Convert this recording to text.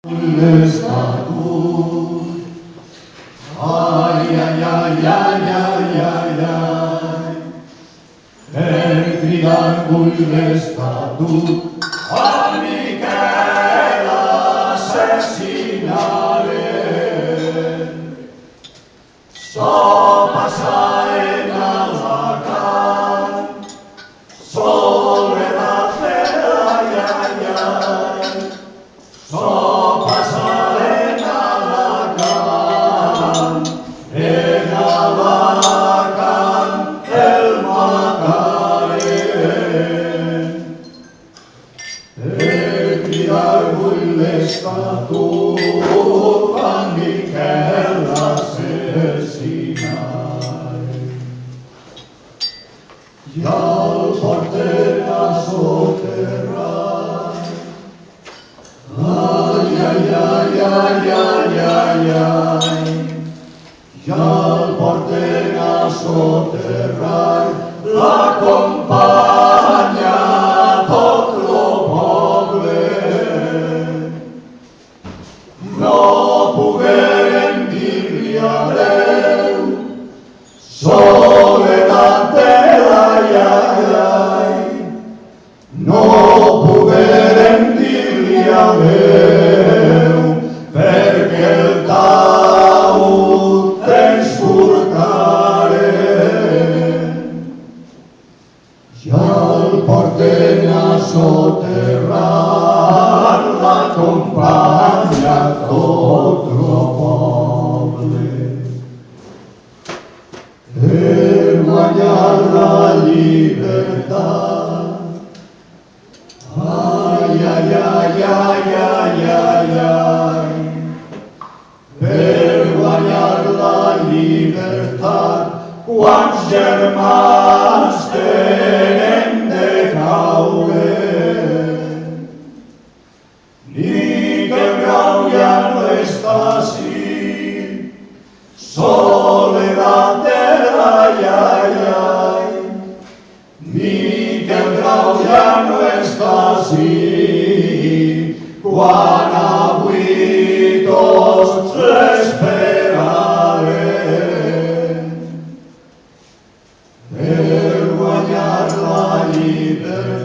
L'estatut. Ai, ai, ai, ai, ai, ai, ai. Per cridar vull l'estatut, a Miquel assassinaren. So passaren a Alacant, soledat per ai, ai, ai. So passaren a Alacant, en Alacant el mataren. Per cridar vull l'estatut, a Miquel assassinaren. I el porten a soterrar. Ai, ai, ai, ai, ai, ai, ai. I el porten a soterrar, l'acompanya tot lo poble. No pogueren dir-li adeu, soledat de ai, ai, ai. No pogueren dir-li adeu, perquè el taüt ens furtaren. Ja el porten a soterrar, l'acompanya tot lo poble. Per guanyar la llibertat. Ai, ai, ai, ai, ai, ai, ai. Per guanyar la llibertat, quants germans tenen de caure. Miquel Grau ja no està ací, soledat de ai, ai, ai. Miquel Grau ja no està ací, quan avui tots l'esperaren. Per guanyar la llibertat.